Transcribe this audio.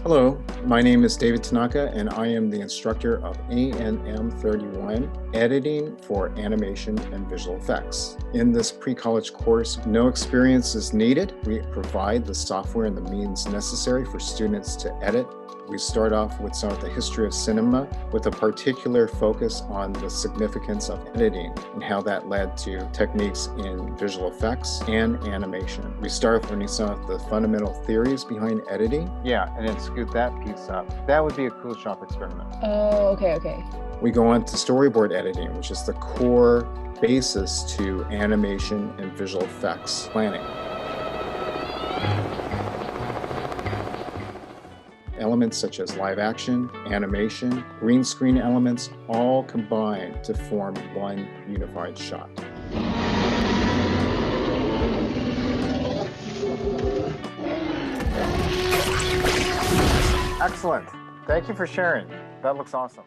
Hello, my name is David Tanaka, and I am the instructor of ANM31, Editing for Animation and Visual Effects. In this pre-college course, no experience is needed. We provide the software and the means necessary for students to edit. We start off with some of the history of cinema with a particular focus on the significance of editing and how that led to techniques in visual effects and animation. We start off learning some of the fundamental theories behind editing. Yeah, and then scoot that piece up. That would be a cool shop experiment. Oh, okay. We go on to storyboard editing, which is the core basis to animation and visual effects planning. Elements such as live action, animation, green screen elements all combine to form one unified shot. Excellent. Thank you for sharing. That looks awesome.